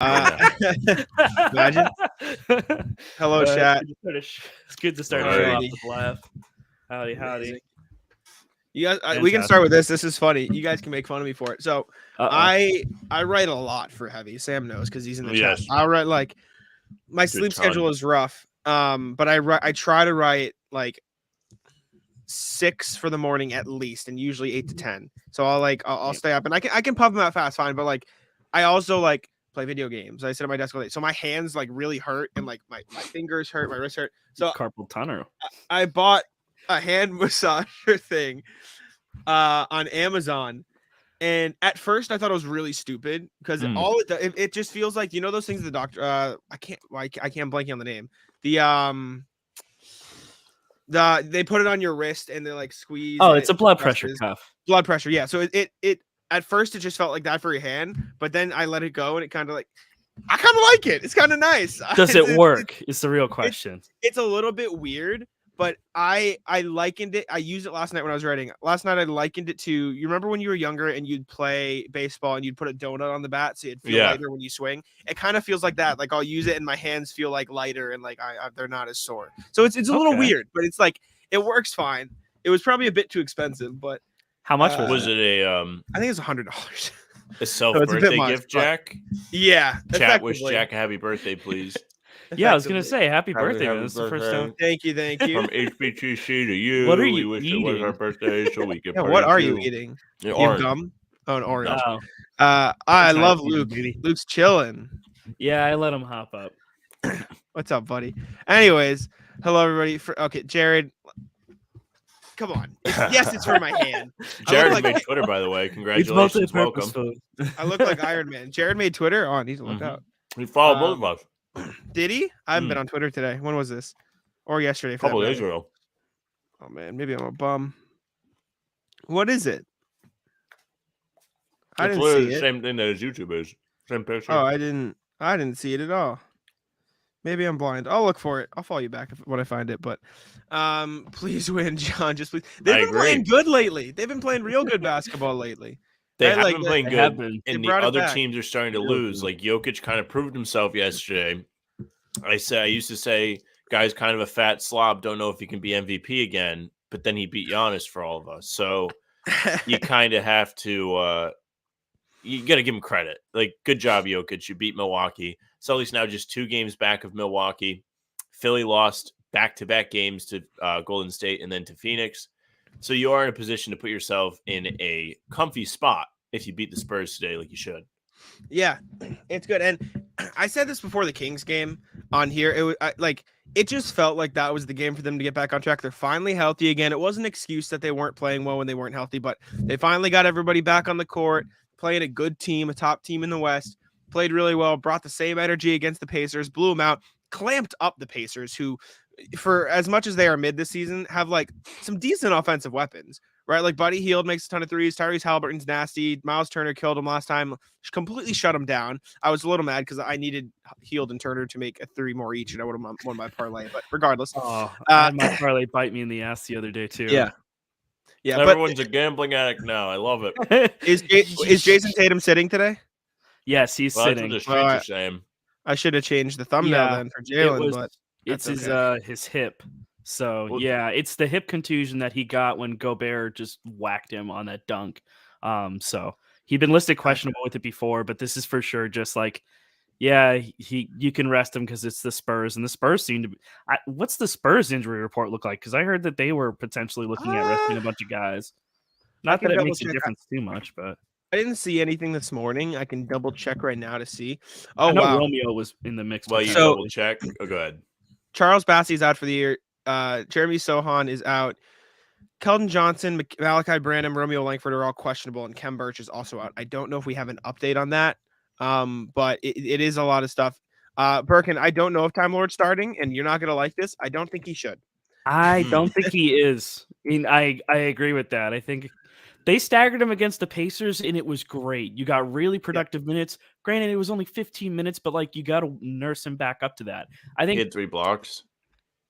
Imagine. Hello, chat. It's good to start the show off with a laugh. Howdy. Amazing. You guys, we can start with this. This is funny. You guys can make fun of me for it. So I write a lot for Heavy. Sam knows because he's in the chat. I write like my sleep schedule is rough. But I try to write like 6 for the morning at least, and usually 8 to 10. So I'll stay up and I can pump them out fast, fine. But like I also like play video games. I sit at my desk all day, so my hands like really hurt and like my fingers hurt, my wrists hurt. So carpal tunnel. I bought a hand massager thing on Amazon, and at first I thought it was really stupid because it just feels like, you know, those things the doctor I can't blanking on the name. They put it on your wrist and they like squeeze. Oh, it's a blood pressure cuff. Blood pressure, yeah. So it at first it just felt like that for your hand, but then I let it go and it kind of like, I kind of like it. It's kind of nice. Does it work? It's the real question. It's a little bit weird, but I likened it. I used it last night when I was writing. Last night I likened it to, you remember when you were younger and you'd play baseball and you'd put a donut on the bat so it'd feel lighter when you swing? It kind of feels like that. Like I'll use it and my hands feel like lighter and like they're not as sore. So it's a little weird, but it's like it works fine. It was probably a bit too expensive, but how much was it? I think it's $100. A self-birthday gift, Jack? Yeah. Chat wish Jack a happy birthday, please. Yeah, I was gonna say happy birthday. That's the first time. Thank you. From HBTC to you. What are you wish eating? It was our birthday, so we could. What are you eating? You gum? Oh, an orange. Oh. I love Luke. Luke's chilling. Yeah, I let him hop up. What's up, buddy? Anyways, hello everybody. Okay, Jared. Come on. Yes, it's for my hand. Jared made Twitter, by the way. Congratulations. Welcome. I look like Iron Man. Jared made Twitter. Oh, I need to look out. He followed both of us. Did he? I haven't been on Twitter today. When was this? Or yesterday? A couple days ago. Oh, man. Maybe I'm a bum. What is it? I didn't see the it. Same thing that his YouTube is. Same picture. Oh, I didn't see it at all. Maybe I'm blind. I'll look for it. I'll follow you back when I find it. But please win, John. Just please. They've been playing good lately. They've been playing real good basketball lately. They have been playing good, and the other teams are starting to lose. Like Jokic kind of proved himself yesterday. I used to say, guy's kind of a fat slob. Don't know if he can be MVP again. But then he beat Giannis for all of us. So you kind of have to. You got to give him credit. Like, good job, Jokic. You beat Milwaukee. Celtics now just 2 games back of Milwaukee. Philly lost back-to-back games to Golden State and then to Phoenix. So you are in a position to put yourself in a comfy spot if you beat the Spurs today like you should. Yeah, it's good. And I said this before the Kings game on here. It was it just felt like that was the game for them to get back on track. They're finally healthy again. It was an excuse that they weren't playing well when they weren't healthy, but they finally got everybody back on the court, playing a good team, a top team in the West. Played really well, brought the same energy against the Pacers, blew them out, clamped up the Pacers, who, for as much as they are mid this season, have like some decent offensive weapons, right? Like Buddy Hield makes a ton of threes. Tyrese Halliburton's nasty. Miles Turner killed him last time, completely shut him down. I was a little mad because I needed Hield and Turner to make 3 more each, and I would have won my parlay. But regardless, I had my parlay bite me in the ass the other day too. Yeah. Everyone's a gambling addict now. I love it. Is Jayson Tatum sitting today? Yes, he's sitting. That's what the streets are saying. I should have changed the thumbnail then for Jalen, but it's his hip. So it's the hip contusion that he got when Gobert just whacked him on that dunk. So he'd been listed questionable with it before, but this is for sure just like, you can rest him because it's the Spurs, and the Spurs seem to be. What's the Spurs injury report look like? Because I heard that they were potentially looking at resting a bunch of guys. Not that it makes a difference too much, but. I didn't see anything this morning. I can double check right now to see. Oh, wow. Romeo was in the mix. Well, you double check. Oh, go ahead. Charles Bassey's out for the year. Jeremy Sohan is out. Keldon Johnson, Malachi Branham, Romeo Langford are all questionable, and Kem Birch is also out. I don't know if we have an update on that, but it is a lot of stuff. Birkin, I don't know if Time Lord's starting, and you're not going to like this. I don't think he should. I don't think he is. I mean, I agree with that. I think they staggered him against the Pacers, and it was great. You got really productive minutes. Granted, it was only 15 minutes, but like you got to nurse him back up to that. I think he had 3 blocks.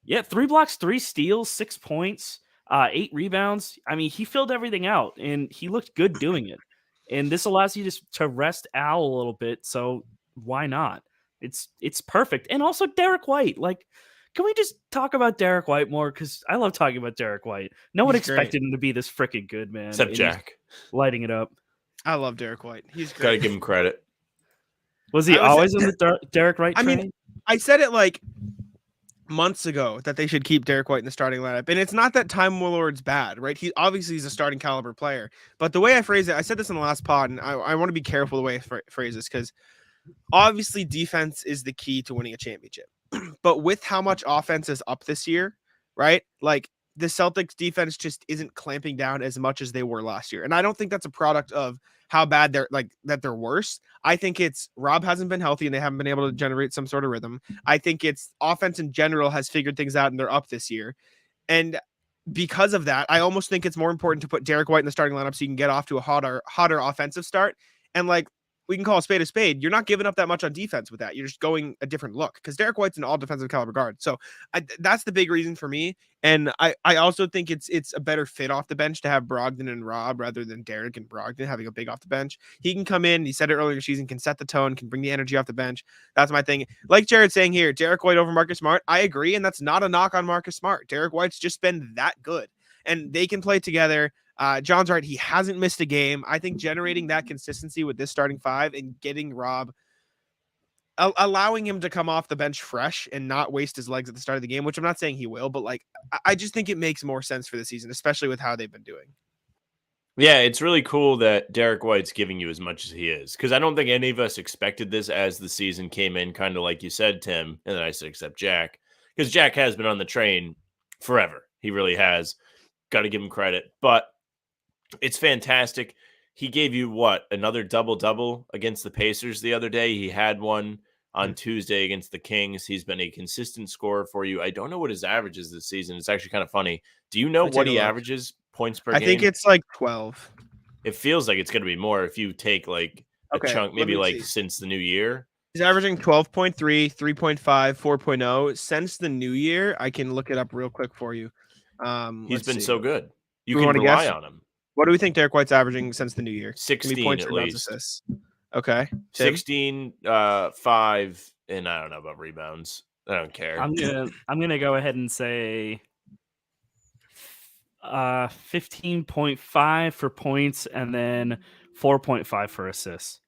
Yeah, 3 blocks, 3 steals, 6 points, 8 rebounds. I mean, he filled everything out, and he looked good doing it. And this allows you to rest Al a little bit. So why not? It's perfect. And also Derek White. Like, can we just talk about Derek White more? Because I love talking about Derek White. No one expected him to be this freaking good, man. Except Jack. Lighting it up. I love Derek White. He's great. Gotta give him credit. Was he always in the Derek White train? I mean, I said it like months ago that they should keep Derek White in the starting lineup. And it's not that Time Lord's bad, right? He's a starting caliber player. But the way I phrase it, I said this in the last pod, and I want to be careful the way I phrase this, because obviously defense is the key to winning a championship. But with how much offense is up this year, right? Like, the Celtics defense just isn't clamping down as much as they were last year. And I don't think that's a product of how bad they're worse. I think it's Rob hasn't been healthy and they haven't been able to generate some sort of rhythm. I think it's offense in general has figured things out and they're up this year. And because of that, I almost think it's more important to put Derek White in the starting lineup so you can get off to a hotter offensive start. And like, we can call a spade a spade. You're not giving up that much on defense with that. You're just going a different look because Derek White's an all defensive caliber guard. So that's the big reason for me. And I also think it's a better fit off the bench to have Brogdon and Rob rather than Derek and Brogdon having a big off the bench. He can come in. He said it earlier in the season, can set the tone, can bring the energy off the bench. That's my thing. Like Jared's saying here, Derek White over Marcus Smart. I agree. And that's not a knock on Marcus Smart. Derek White's just been that good and they can play together. John's right. He hasn't missed a game. I think generating that consistency with this starting five and getting Rob, allowing him to come off the bench fresh and not waste his legs at the start of the game, which I'm not saying he will, but like, I just think it makes more sense for the season, especially with how they've been doing. Yeah, it's really cool that Derek White's giving you as much as he is, because I don't think any of us expected this as the season came in, kind of like you said, Tim, and then I said, except Jack, because Jack has been on the train forever. He really has. Got to give him credit, but it's fantastic. He gave you another double-double against the Pacers the other day. He had one on Tuesday against the Kings. He's been a consistent scorer for you. I don't know what his average is this season. It's actually kind of funny. Do you know what he averages points per game? I think it's like 12. It feels like it's going to be more if you take like a chunk, maybe like since the new year. He's averaging 12.3, 3.5, 4.0. Since the new year, I can look it up real quick for you. He's been so good. You can rely on him. What do we think Derek White's averaging since the new year? 16 points at least. Assists. Okay. Tim? 16, 5, and I don't know about rebounds. I don't care. I'm gonna go ahead and say 15.5 for points and then 4.5 for assists.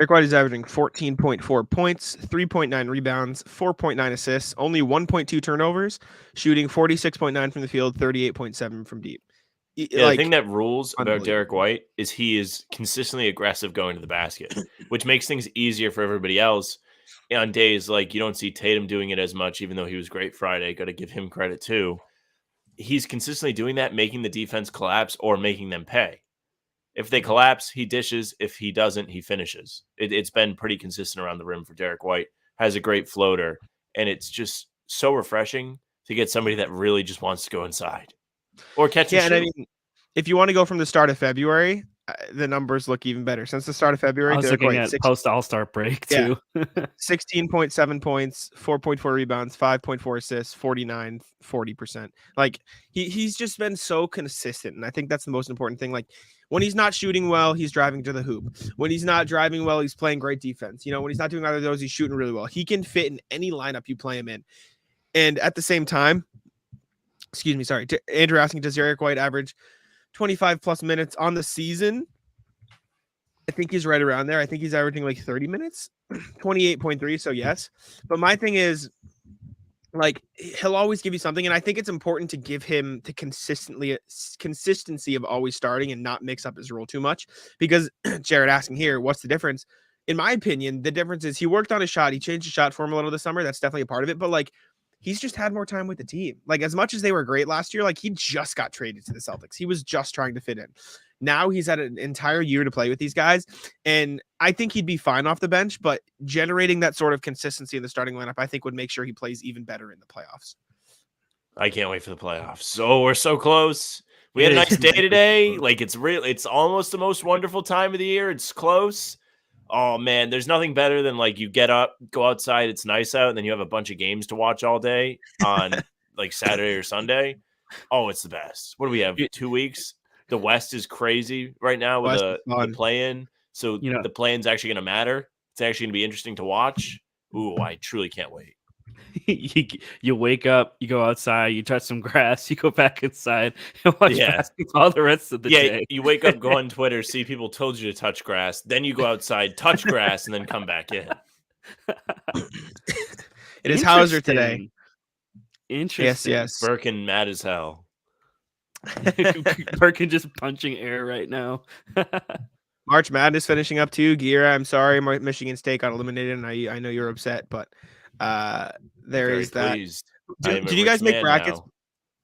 Derek White is averaging 14.4 points, 3.9 rebounds, 4.9 assists, only 1.2 turnovers, shooting 46.9 from the field, 38.7 from deep. Yeah, the thing that rules about Derek White is he is consistently aggressive going to the basket, which makes things easier for everybody else. On days like you don't see Tatum doing it as much, even though he was great Friday. Got to give him credit too. He's consistently doing that, making the defense collapse or making them pay. If they collapse, he dishes. If he doesn't, he finishes. It's been pretty consistent around the rim for Derek White. Has a great floater, and it's just so refreshing to get somebody that really just wants to go inside. Or catch and shoot. I mean, if you want to go from the start of February, the numbers look even better. Since the start of February, I was looking at post All-Star break too. 16.7 points, 4.4 rebounds, 5.4 assists, 40%. Like he's just been so consistent, and I think that's the most important thing. Like when he's not shooting well, he's driving to the hoop. When he's not driving well, he's playing great defense. You know, when he's not doing either of those, he's shooting really well. He can fit in any lineup you play him in, and at the same time. Excuse me, sorry. Andrew asking, does Derek White average 25 plus minutes on the season? I think he's right around there. I think he's averaging like 30 minutes, 28.3. So yes, but my thing is like, he'll always give you something. And I think it's important to give him the consistency of always starting and not mix up his role too much, because Jared asking here, what's the difference? In my opinion, the difference is he worked on his shot. He changed his shot form a little this summer. That's definitely a part of it. But like, he's just had more time with the team. Like as much as they were great last year, like he just got traded to the Celtics. He was just trying to fit in. Now he's had an entire year to play with these guys. And I think he'd be fine off the bench, but generating that sort of consistency in the starting lineup, I think would make sure he plays even better in the playoffs. I can't wait for the playoffs. So we're so close. We had a nice day today. Like it's almost the most wonderful time of the year. It's close. Oh man, there's nothing better than like you get up, go outside, it's nice out, and then you have a bunch of games to watch all day on like Saturday or Sunday. Oh, it's the best. What do we have? 2 weeks? The West is crazy right now with the play-in. So the play-in's actually going to matter. It's actually going to be interesting to watch. Ooh, I truly can't wait. You wake up, you go outside, you touch some grass, you go back inside and watch basketball the rest of the day. You wake up, go on Twitter, see people told you to touch grass, then you go outside, touch grass, and then come back in. It is Hauser today. Interesting. Yes. Birkin mad as hell. Birkin just punching air right now. March Madness finishing up too. Gira, I'm sorry, Michigan State got eliminated, and I know you're upset, but there is that. Did you guys make brackets?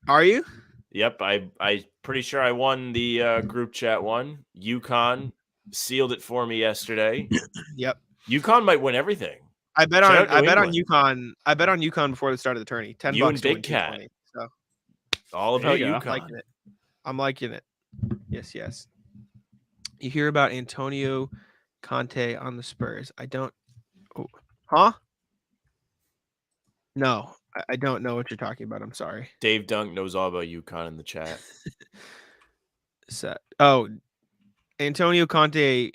Now. Are you? Yep, I pretty sure I won the group chat one. UConn sealed it for me yesterday. Yep. UConn might win everything. I bet on UConn. I bet on UConn before the start of the tourney. $10 you and Big Cat. 20, so all about UConn. I'm liking it. Yes. You hear about Antonio Conte on the Spurs? I don't. Oh, huh? No, I don't know what you're talking about. I'm sorry. Dave Dunk knows all about UConn in the chat. Antonio Conte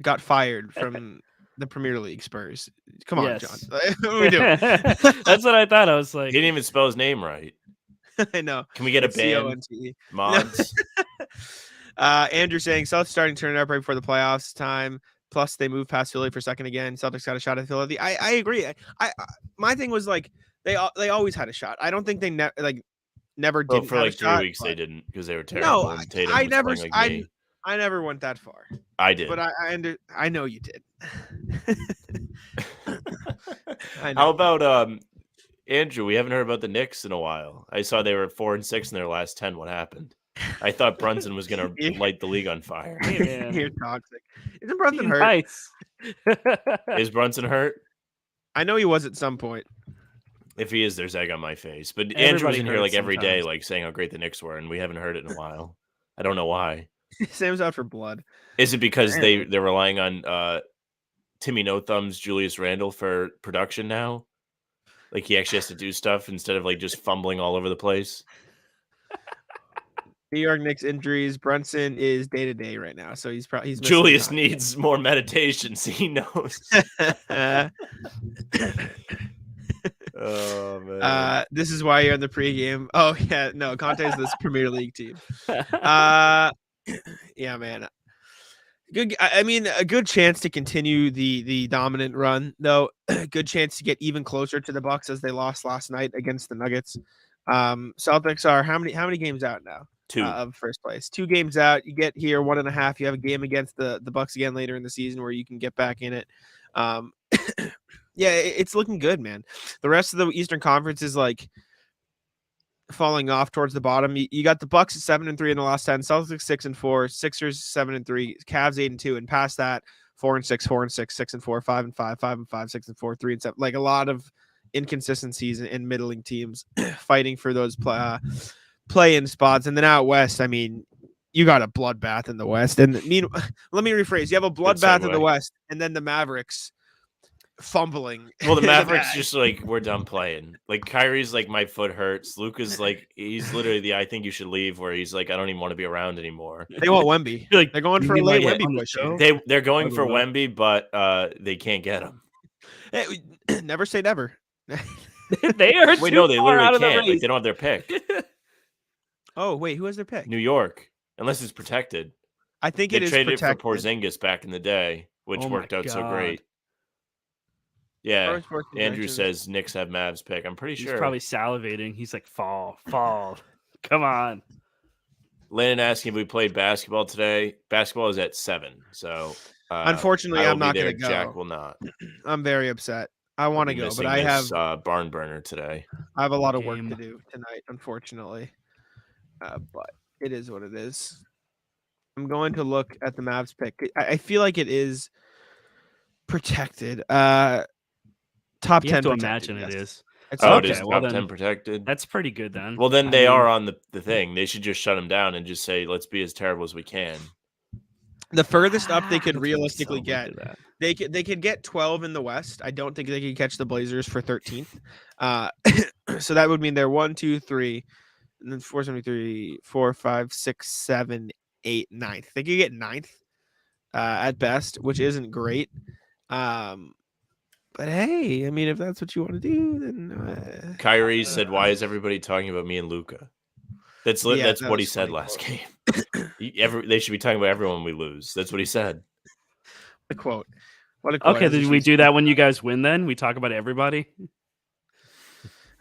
got fired from the Premier League Spurs. Come on, John. What are we doing? That's what I thought. I was like, he didn't even spell his name right. I know. Can we get a band? Mods. Andrew saying Celtics starting to turn it up right before the playoffs time. Plus, they moved past Philly for a second again. Celtics got a shot at Philly. I agree. My thing was like they always had a shot. I don't think they never did. For like 3 weeks they didn't because they were terrible. No, Tatum I never went that far. I did, but I know you did. How about Andrew? We haven't heard about the Knicks in a while. I saw they were 4-6 in their last 10. What happened? I thought Brunson was going to light the league on fire. Hey, man. You're toxic. Isn't Brunson hurt? Nice. Is Brunson hurt? I know he was at some point. If he is, there's egg on my face. But Andrew was in here like every day, like saying how great the Knicks were, and we haven't heard it in a while. I don't know why. Sam's out for blood. Is it because they're relying on Timmy No Thumbs, Julius Randle for production now? Like he actually has to do stuff instead of like just fumbling all over the place. New York Knicks injuries. Brunson is day to day right now, so he's Julius needs more meditation, so he knows. Oh man. This is why you're in the pregame. Oh yeah, no, Conte's this Premier League team. Yeah, man. Good. I mean, a good chance to continue the dominant run, though. Good chance to get even closer to the Bucks as they lost last night against the Nuggets. Celtics are how many games out now? 2 of first place. 2 games out. You get here 1.5. You have a game against the Bucks again later in the season where you can get back in it. Yeah, it's looking good, man. The rest of the Eastern Conference is like falling off towards the bottom. You got the Bucks at 7-3 in the last 10, Celtics 6-4, Sixers 7-3, Cavs 8-2, and past that 4-6, 4-6, 6-4, 5-5, 5-5, 6-4, 3-7. Like a lot of inconsistencies in middling teams fighting for those play-in spots. And then out west, I mean, you got a bloodbath in the West. And let me rephrase: you have a bloodbath in the West, and then the Mavericks fumbling. Well, the Mavericks just like, we're done playing. Like Kyrie's like, my foot hurts. Luka's like, he's literally the I think you should leave, where he's like, I don't even want to be around anymore. They want Wemby. Like, they're going for a late Wemby push. They're going for Wemby, but they can't get him. Hey, never say never. They are. Wait, no, they literally can't. Like, they don't have their pick. Oh wait, who has their pick? New York, unless it's protected. I think they it is traded protected. it for Porzingis back in the day, which worked out so great. Yeah, Andrew says Knicks have Mavs pick. I'm pretty sure. He's probably salivating. He's like, fall. Come on. Landon asking if we played basketball today. Basketball is at 7, so unfortunately, I'm not going to go. Jack will not. I'm very upset. I want to go, but I have barn burner today. I have a lot of work to do tonight, unfortunately. But it is what it is. I'm going to look at the Mavs pick. I feel like it is protected. Top 10 protected. Imagine it is. It is top 10 protected. That's pretty good then. Well, then they are on the thing. They should just shut them down and just say, let's be as terrible as we can. The furthest up they could realistically get, they could get 12 in the West. I don't think they could catch the Blazers for 13th. So that would mean they're 1, 2, 3, and then 4, 73, 4, 5, 6, 7, 8, 9th. They could get 9th at best, which isn't great. But hey, I mean, if that's what you want to do, then Kyrie said, "Why is everybody talking about me and Luka?" That's what he said last game. They should be talking about everyone we lose. That's what he said. A quote. What a quote. Okay, did we do that when you guys win? Then we talk about everybody.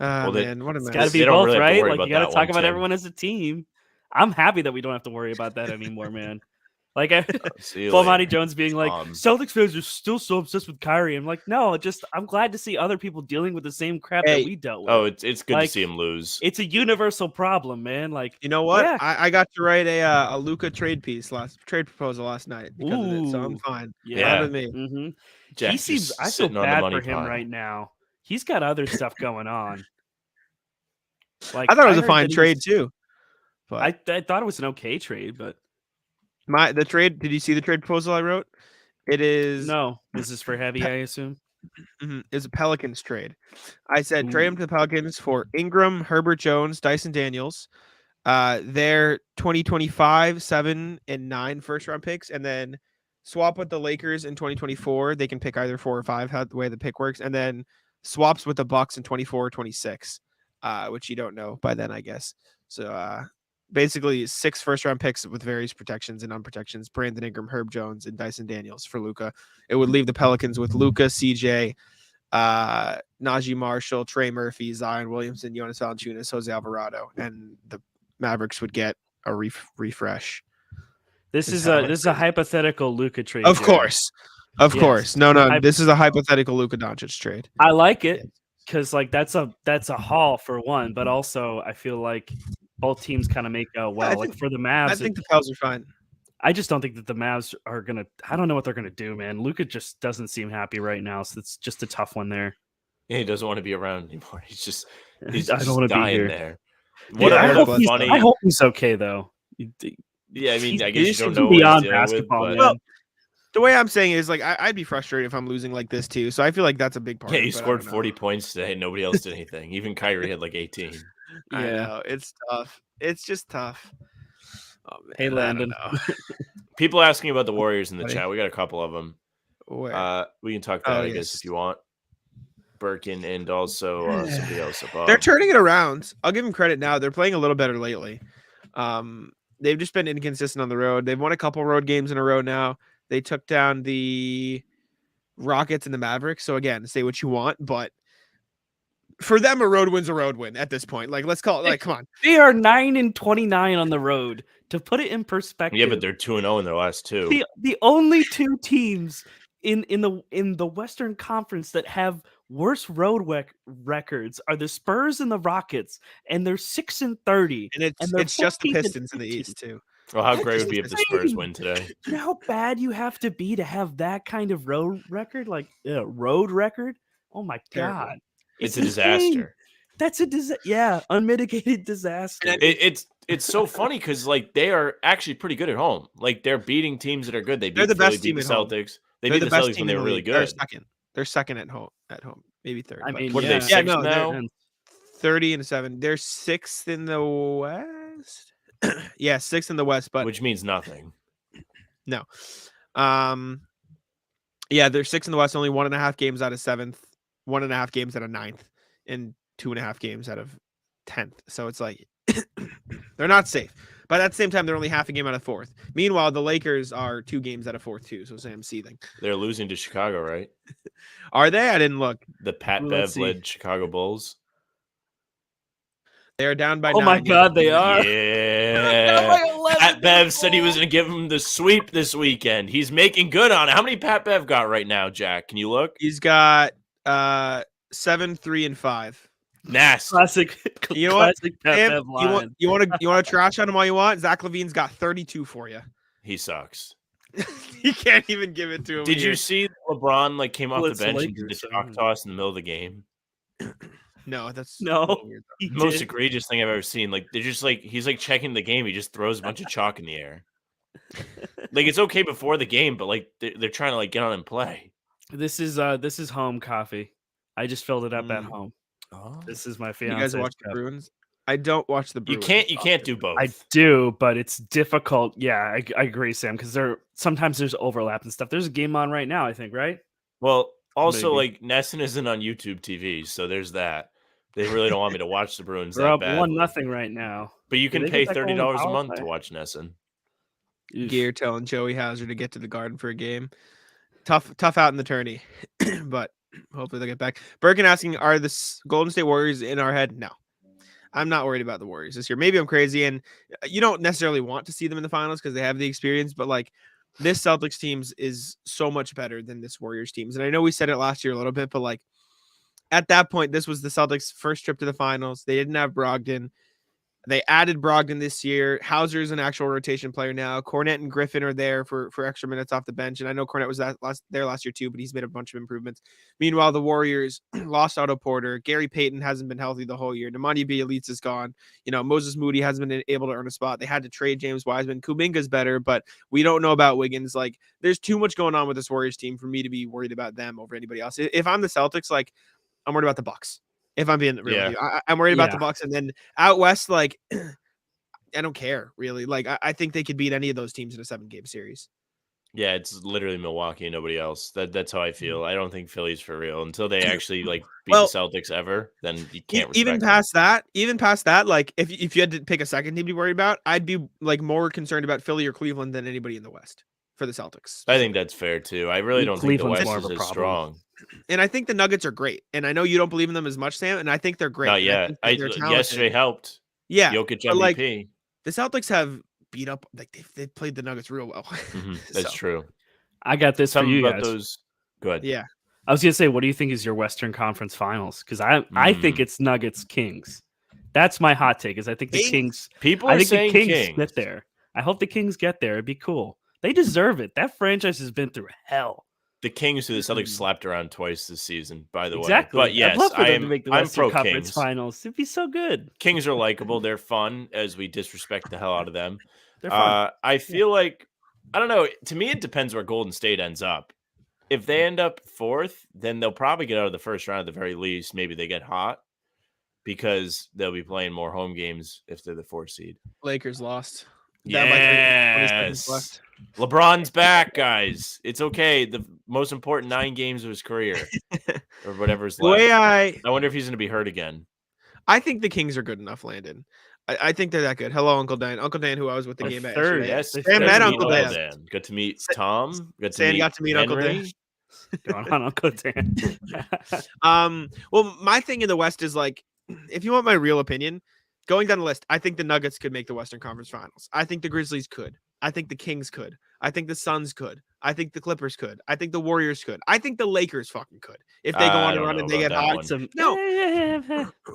Man, what a mess. It's got to be both, really right? Like you got to talk about everyone as a team. I'm happy that we don't have to worry about that anymore, man. Like, Monty Jones being like, Celtics fans are still so obsessed with Kyrie. I'm like, no, I'm glad to see other people dealing with the same crap that we dealt with. Oh, it's good to see him lose. It's a universal problem, man. Like, you know what? Yeah. I got to write a Luka trade proposal last night because of it, so I'm fine. Yeah, with me. Mm-hmm. He seems. I feel bad for him right now. He's got other stuff going on. Like, I thought it was a fine trade too. But I thought it was an okay trade, but. The trade. Did you see the trade proposal I wrote? It is no. This is for heavy, I assume. It's a Pelicans trade. I said trade him to the Pelicans for Ingram, Herbert Jones, Dyson Daniels, their 2025 7 and 9 first round picks, and then swap with the Lakers in 2024. They can pick either 4 or 5, how the way the pick works, and then swaps with the Bucks in 24 or 26, which you don't know by then, I guess. So basically 6 first round picks with various protections and unprotections: Brandon Ingram, Herb Jones, and Dyson Daniels for Luka. It would leave the Pelicans with Luka, CJ, Najee Marshall, Trey Murphy, Zion Williamson, Jonas Valanciunas, Jose Alvarado, and the Mavericks would get a refresh. This is a hypothetical Luka trade. Of course. No. This is a hypothetical Luka Doncic trade. I like it because like that's a haul for one, but also I feel like both teams kind of make like for the Mavs. I think the Pels are fine. I just don't think that the Mavs are gonna. I don't know what they're gonna do, man. Luka just doesn't seem happy right now, so it's just a tough one there. Yeah, he doesn't want to be around anymore. He's just I don't want to be here. There. I hope he's okay though. Yeah, I mean, I guess you don't know beyond basketball. With, well, the way I'm saying is like I'd be frustrated if I'm losing like this too. So I feel like that's a big part. Yeah, he scored 40 points today. Nobody else did anything. Even Kyrie had like 18. Yeah, I know. It's tough. It's just tough. Oh, man, hey, Landon. People asking about the Warriors in the chat. We got a couple of them. Where? We can talk that, I guess, if you want. Birkin and also somebody else above. They're turning it around. I'll give them credit now. They're playing a little better lately. They've just been inconsistent on the road. They've won a couple road games in a row now. They took down the Rockets and the Mavericks. So again, say what you want, but for them, a road win's a road win at this point. Like, let's call it. Like, come on. They are 9-29 on the road. To put it in perspective, yeah, but they're 2-0 in their last 2. The only 2 teams in the Western Conference that have worse road records are the Spurs and the Rockets, and they're 6-30. And it's just the Pistons in the East too. Well, how great would it be if the Spurs win today? You know how bad you have to be to have that kind of road record? Like road record? Oh my God. It's a disaster. That's a disaster. Yeah, unmitigated disaster. It's so funny because like they are actually pretty good at home. Like they're beating teams that are good. They're the best team. The Celtics. They beat the Celtics when they were really good. They're second at home. Maybe third. I mean, what are they? 6 now? 30-7. They're 6th in the West. Yeah, 6th in the West, but which means nothing. No. Yeah, they're 6th in the West. Only 1.5 games out of 7th. 1.5 games out of 9th, and 2.5 games out of 10th. So it's like they're not safe. But at the same time, they're only half a game out of 4th. Meanwhile, the Lakers are 2 games out of 4th too. So Sam's seething. They're losing to Chicago, right? Are they? I didn't look. The Pat Bev led Chicago Bulls. They are down by 9. Oh my God, they are. Yeah. Pat Bev said he was going to give him the sweep this weekend. He's making good on it. How many Pat Bev got right now, Jack? Can you look? He's got 7, 3, and 5. Nasty. Classic. You know classic what? Sam, you want to trash on him all you want? Zach LaVine's got 32 for you. He sucks. You can't even give it to him. Did you see LeBron like came off the bench and did the chalk toss in the middle of the game? No, that's the most egregious thing I've ever seen. Like they're just like he's like checking the game. He just throws a bunch of chalk in the air. Like it's okay before the game, but like they're trying to like get on and play. This is home coffee. I just filled it up at home. Oh. This is my fiance. You guys watch the Bruins? I don't watch the Bruins. You can't do both. I do, but it's difficult. Yeah, I agree, Sam, because sometimes there's overlap and stuff. There's a game on right now, I think, right? Well, also Maybe. like Nesson isn't on YouTube TV, so there's that. They really don't want me to watch the Bruins They're that up badly. 1-0 right now. But you Did can they pay get that goal in the $30 a power month play? to watch Nesson. Gear telling Joey Hauser to get to the Garden for a game. Tough out in the tourney, but hopefully they'll get back. Birkin asking, are the Golden State Warriors in our head? No. I'm not worried about the Warriors this year. Maybe I'm crazy, and you don't necessarily want to see them in the finals because they have the experience, but like this Celtics teams is so much better than this Warriors teams. And I know we said it last year a little bit, but like at that point, this was the Celtics' first trip to the finals. They didn't have Brogdon. They added Brogdon this year. Hauser's an actual rotation player now. Cornette and Griffin are there for extra minutes off the bench. And I know Cornette was there last year too, but he's made a bunch of improvements. Meanwhile, the Warriors lost Otto Porter. Gary Payton hasn't been healthy the whole year. Nemanja Bjelica is gone. Moses Moody hasn't been able to earn a spot. They had to trade James Wiseman. Kuminga's better, but we don't know about Wiggins. Like, there's too much going on with this Warriors team for me to be worried about them over anybody else. If I'm the Celtics, like, I'm worried about the Bucks. If I'm being real with you, I'm worried about the Bucks. And then out west, like, I don't care really. Like, I think they could beat any of those teams in a 7-game series. Yeah, it's literally Milwaukee and nobody else. That's how I feel. I don't think Philly's for real until they actually like beat the Celtics ever. Then you can't respect even past that. Like, if you had to pick a second team to be worried about, I'd be like more concerned about Philly or Cleveland than anybody in the West for the Celtics. I think that's fair too. I really don't think the West is as strong. And I think the Nuggets are great. And I know you don't believe in them as much, Sam. And I think they're great. Not yet. Yesterday helped. Yeah, Jokic MVP. Like, the Celtics have beat up, like they played the Nuggets real well. That's true. I got this for you guys. Those. Go ahead. Yeah. I was gonna say, what do you think is your Western Conference Finals? Because I think it's Nuggets Kings. That's my hot take. Is I think the Kings. People are saying the Kings get there. I hope the Kings get there. It'd be cool. They deserve it. That franchise has been through hell. The Kings, who the Celtics slapped around twice this season, by the way. Exactly. But yes, I'd love for them to make the Western pro Conference Kings. Finals. It'd be so good. Kings are likable. They're fun as we disrespect the hell out of them. They're fun. I feel like, I don't know. To me, it depends where Golden State ends up. If they end up 4th, then they'll probably get out of the first round at the very least. Maybe they get hot because they'll be playing more home games if they're the 4th seed. Lakers lost. Yes. LeBron's back, guys. It's okay. The most important 9 games of his career, or whatever's left. I wonder if he's going to be hurt again. I think the Kings are good enough, Landon. I think they're that good. Hello, Uncle Dan. Uncle Dan, who I was with the game at. Yes, I met Uncle Dan. Good to meet Tom. Good to Sandy meet got to meet Henry. Uncle Dan. Going on, Uncle Dan. Well, my thing in the West is like, if you want my real opinion, going down the list, I think the Nuggets could make the Western Conference Finals. I think the Grizzlies could. I think the Kings could. I think the Suns could. I think the Clippers could. I think the Warriors could. I think the Lakers fucking could. If they go on a run and they get hot.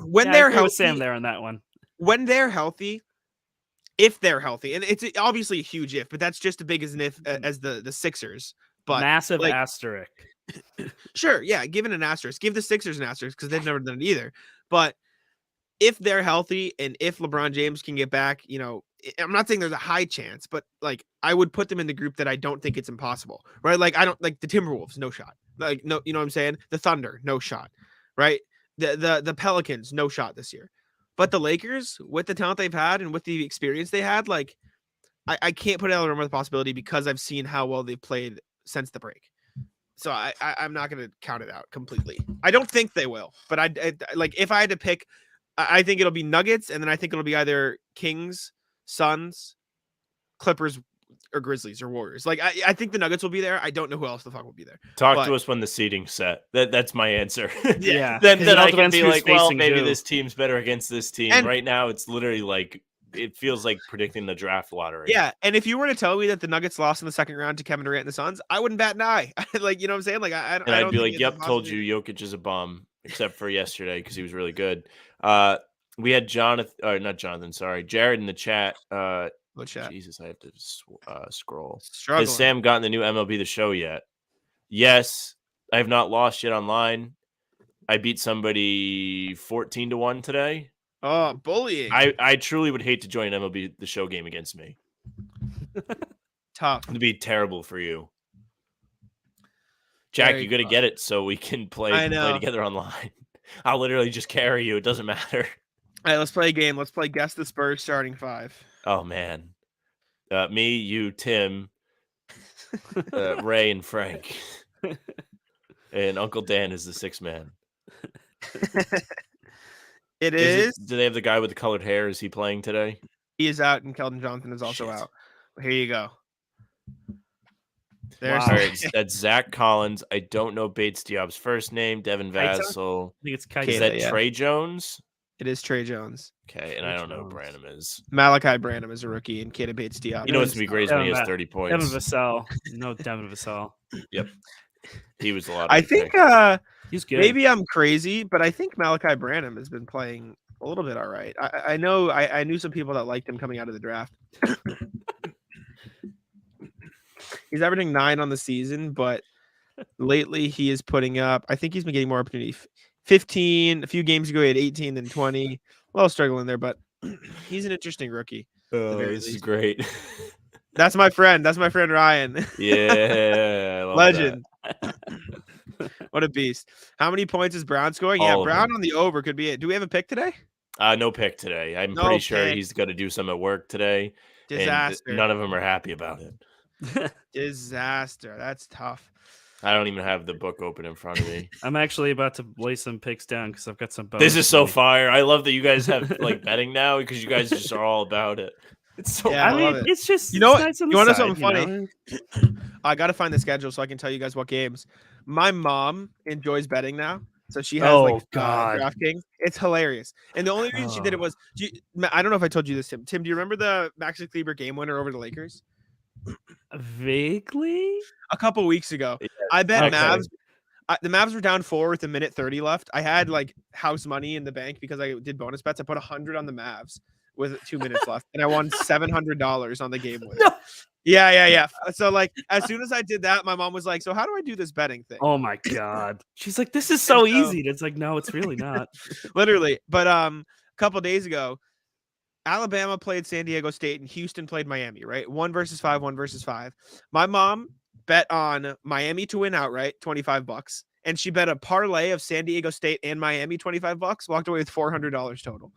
When they're healthy, Sam there on that one. When they're healthy, if they're healthy, and it's obviously a huge if, but that's just as big as an if as the Sixers. But massive asterisk. Sure, yeah, give it an asterisk. Give the Sixers an asterisk because they've never done it either. But if they're healthy and if LeBron James can get back, I'm not saying there's a high chance, but like I would put them in the group that I don't think it's impossible, right? Like I don't like the Timberwolves, no shot. Like no, you know what I'm saying? The Thunder, no shot, right? The Pelicans, no shot this year. But the Lakers, with the talent they've had and with the experience they had, like I can't put it out of the realm of the possibility because I've seen how well they've played since the break. So I'm not going to count it out completely. I don't think they will, but I like if I had to pick, I think it'll be Nuggets, and then I think it'll be either Kings, Suns, Clippers, or Grizzlies or Warriors. Like I think the Nuggets will be there. I don't know who else the fuck will be there. Talk to us when the seating's set. That's my answer. Yeah. then I can be like, well, maybe this team's better against this team. And right now, it's literally like it feels like predicting the draft lottery. Yeah, and if you were to tell me that the Nuggets lost in the second round to Kevin Durant and the Suns, I wouldn't bat an eye. Like, you know what I'm saying? Like I'd be like, yep, told you Jokic is a bum, except for yesterday because he was really good. We had Jared in the chat. What chat? Jesus, I have to scroll. Struggling. Has Sam gotten the new MLB The Show yet? Yes, I have not lost yet online. I beat somebody 14-1 today. Oh, bullying. I truly would hate to join MLB The Show game against me. Tough. It'd be terrible for you. Jack, you got to get it so we can play together online. I'll literally just carry you. It doesn't matter. All right, let's play a game. Let's play Guess the Spurs starting 5. Oh, man. Me, you, Tim, Ray, and Frank. And Uncle Dan is the sixth man. It is. Do they have the guy with the colored hair? Is he playing today? He is out, and Keldon Johnson is also out. Here you go. There's All right, that's Zach Collins. I don't know Bates Diop's first name. Devin Vassell. I think it's Keita. Is that Trey Jones? It is Trey Jones. Okay, and I don't know who Branham is. Malachi Branham is a rookie, and Keita Bates Diop. You know what's going to be great when he has 30 points. Devin Vassell. No, Devin Vassell. Yep. He was a lot of I think he's good. Maybe I'm crazy, but I think Malachi Branham has been playing a little bit all right. I know I knew some people that liked him coming out of the draft. He's averaging 9 on the season, but lately he is putting up, I think he's been getting more opportunity. 15, a few games ago he had 18 and 20. A little struggling there, but he's an interesting rookie. Oh, this is great. That's my friend. That's my friend Ryan. Yeah. I love Legend. What a beast. How many points is Brown scoring? All Brown on the over could be it. Do we have a pick today? No pick today. I'm pretty sure he's got to do some at work today. Disaster. And none of them are happy about it. Disaster. That's tough. I don't even have the book open in front of me. I'm actually about to lay some picks down because I've got some bonus. This is so fire. I love that you guys have like betting now because you guys just are all about it. It's so. I mean, it's just you know what? Nice you want to know something funny? I got to find the schedule so I can tell you guys what games. My mom enjoys betting now, so she has DraftKings. It's hilarious, and the only reason she did it was I don't know if I told you this, Tim. Tim, do you remember the Maxi Kleber game winner over the Lakers? Vaguely, a couple weeks ago. Yeah. I bet Mavs. The Mavs were down 4 with a minute 30 left. I had like house money in the bank because I did bonus bets. I put 100 on the Mavs with 2 minutes left, and I won $700 on the game winner. No. Yeah. So like, as soon as I did that, my mom was like, "So how do I do this betting thing?" Oh my god, she's like, "This is so easy." It's like, no, it's really not. Literally, but a couple days ago, Alabama played San Diego State and Houston played Miami, right? 1 versus 5, 1 versus 5. My mom bet on Miami to win outright, $25, and she bet a parlay of San Diego State and Miami, $25. Walked away with $400 total.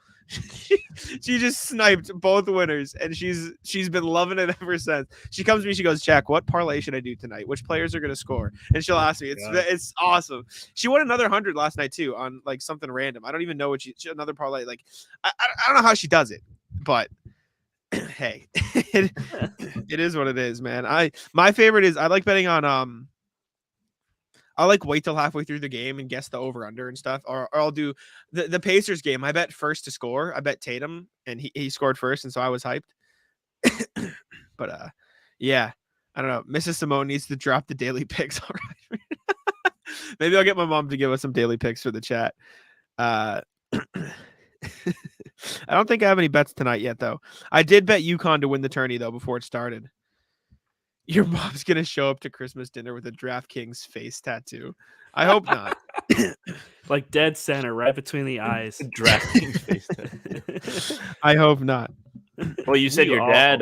She just sniped both winners, and she's been loving it ever since. She comes to me, she goes, "Jack, what parlay should I do tonight? Which players are going to score?" And she'll ask me. It's awesome. She won another 100 last night too on like something random. I don't even know what she another parlay. Like I don't know how she does it, but hey, it is what it is, man. My favorite is I like betting on I'll like wait till halfway through the game and guess the over under and stuff, or I'll do the Pacers game. I bet first to score. I bet Tatum, and he scored first, and so I was hyped. But yeah, I don't know. Mrs. Simone needs to drop the daily picks. All right, maybe I'll get my mom to give us some daily picks for the chat. I don't think I have any bets tonight yet, though. I did bet UConn to win the tourney though before it started. Your mom's gonna show up to Christmas dinner with a DraftKings face tattoo. I hope not. Like dead center, right between the eyes. DraftKings face tattoo. I hope not. Well, you said your dad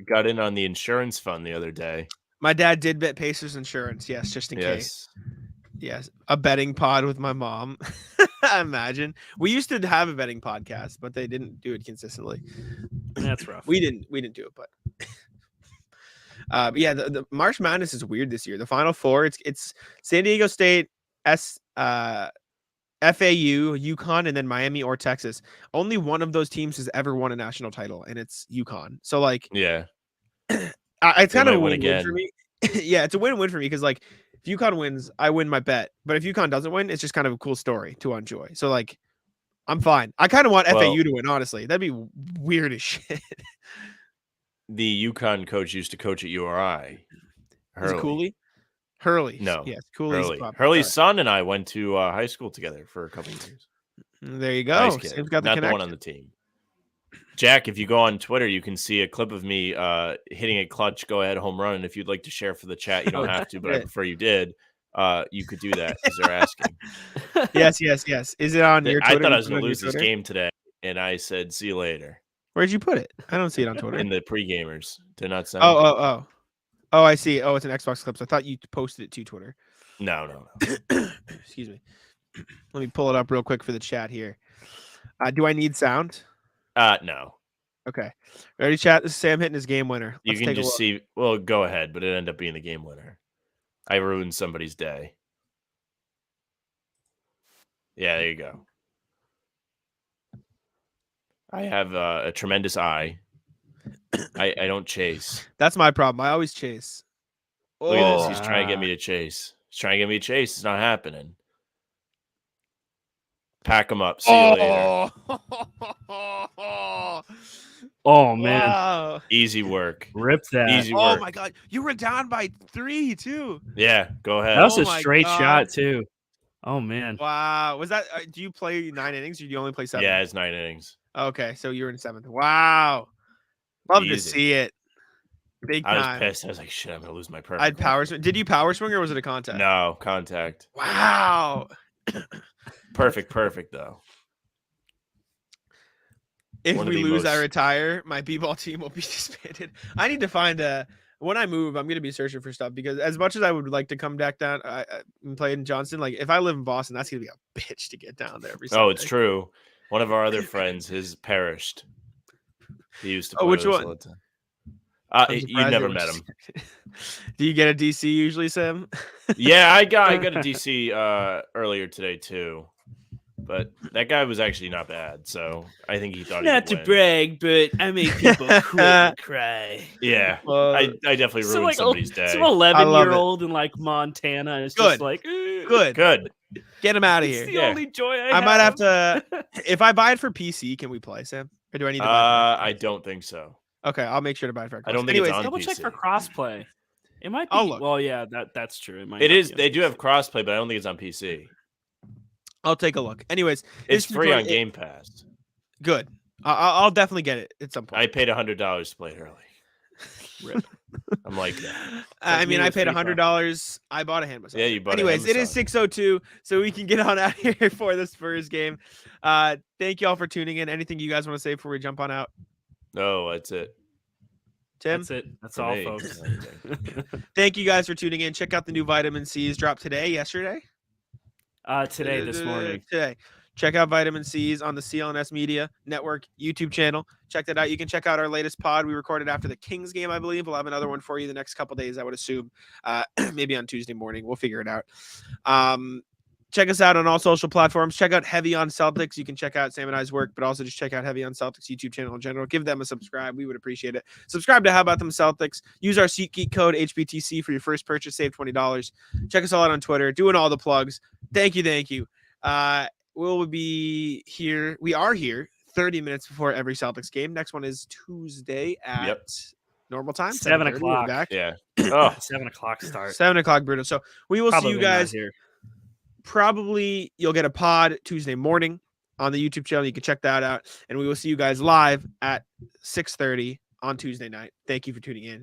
got in on the insurance fund the other day. My dad did bet Pacers insurance, yes, just in case. Yes, a betting pod with my mom. Imagine. We used to have a betting podcast, but they didn't do it consistently. That's rough. We didn't do it, but. But yeah, the March Madness is weird this year. The Final Four, it's San Diego State, FAU, UConn, and then Miami or Texas. Only one of those teams has ever won a national title, and it's UConn. So like, yeah, it's kind of a win-win for me. Yeah, it's a win-win for me because like, if UConn wins, I win my bet. But if UConn doesn't win, it's just kind of a cool story to enjoy. So like, I'm fine. I kind of want FAU to win, honestly. That'd be weird as shit. The UConn coach used to coach at URI. Is it Cooley? Hurley. No. Yes, Cooley's Hurley's son and I went to high school together for a couple of years. There you go. Nice kid. Got the Not the one on the team. Jack, if you go on Twitter, you can see a clip of me hitting a clutch go-ahead home run. And if you'd like to share for the chat, you don't have to, but I prefer you did. You could do that as they're asking. Yes. Is it on your Twitter? I thought I was going to lose this game today, and I said, "See you later." Where'd you put it? I don't see it on Twitter. In the pre-gamers. They're not sent. Oh, I see. Oh, it's an Xbox clip. So I thought you posted it to Twitter. No. Excuse me. Let me pull it up real quick for the chat here. Do I need sound? No. Okay. Ready, chat? This is Sam hitting his game winner. You can just see. Well, go ahead, but it ended up being the game winner. I ruined somebody's day. Yeah, there you go. I have a tremendous eye. I don't chase. That's my problem. I always chase. Look at this. He's trying to get me to chase. He's trying to get me to chase. It's not happening. Pack him up. See you later. Oh, man. Wow. Easy work. Rip that. Easy work. Oh, my God. You were down by 3, too. Yeah, go ahead. That was Oh a my straight God. shot, too. Oh, man. Wow. Was that do you play 9 innings or do you only play 7? Yeah, it's 9 innings. Okay, so you were in 7th. Wow. Love to Easy. see it. Big I time. was pissed. I was like, shit, I'm going to lose my perfect. I'd power swing. Did you power swing or was it a contact? No, contact. Wow. Perfect, though. If One of we the lose, I most- retire. My b-ball team will be disbanded. I need to find when I move, I'm going to be searching for stuff because as much as I would like to come back down and play in Johnston, like if I live in Boston, that's going to be a bitch to get down there every Sunday. Oh, it's true. One of our other friends has perished. He used to play which with us one? all the time. I'm You surprised never they met went him. Do you get a DC usually, Sam? Yeah, I got a DC earlier today too, but that guy was actually not bad. So I think he thought he would win. brag, but I make people quit and cry. Yeah, Well, I definitely ruined somebody's day. Some I love 11-year-old in like Montana, and it's just Good. like Good. Get him out of It's here. the Yeah. only joy I might have to. If I buy it for PC, can we play, Sam? Or do I need to buy it? I don't think so. Okay, I'll make sure to buy it for. I don't think it's Anyways, on double check PC. for crossplay. It might be. I'll look. Well, yeah, that's true. It might. It not is. be on They do PC. have crossplay, but I don't think it's on PC. I'll take a look. Anyways, It's this free on tutorial- Game Pass. Good. I'll definitely get it at some point. I paid $100 to play it early. Rip. I'm like that. I me mean, I with paid FIFA. $100. I bought a hand massage. Yeah, you bought a Anyways, hand it is massage. 6:02, so we can get on out here for the Spurs game. Thank you all for tuning in. Anything you guys want to say before we jump on out? No, that's it. Tim? That's it. That's For all, me. folks. Thank you guys for tuning in. Check out the new vitamin C's dropped today, yesterday. Today, this morning. Today. Check out Vitamin C's on the CLNS Media Network YouTube channel. Check that out. You can check out our latest pod we recorded after the Kings game, I believe. We'll have another one for you the next couple days, I would assume. Maybe on Tuesday morning. We'll figure it out. Check us out on all social platforms. Check out Heavy on Celtics. You can check out Sam and I's work, but also just check out Heavy on Celtics YouTube channel in general. Give them a subscribe. We would appreciate it. Subscribe to How About Them Celtics. Use our SeatGeek code HBTC for your first purchase. Save $20. Check us all out on Twitter. Doing all the plugs. Thank you. We'll be here. We are here 30 minutes before every Celtics game. Next one is Tuesday at normal time. 7 7:30. We're o'clock. back. Yeah. Oh, 7 o'clock start. 7 o'clock, Bruno. So we will Probably see you not guys. here. Probably you'll get a pod Tuesday morning on the YouTube channel. You can check that out. And we will see you guys live at 6:30 on Tuesday night. Thank you for tuning in.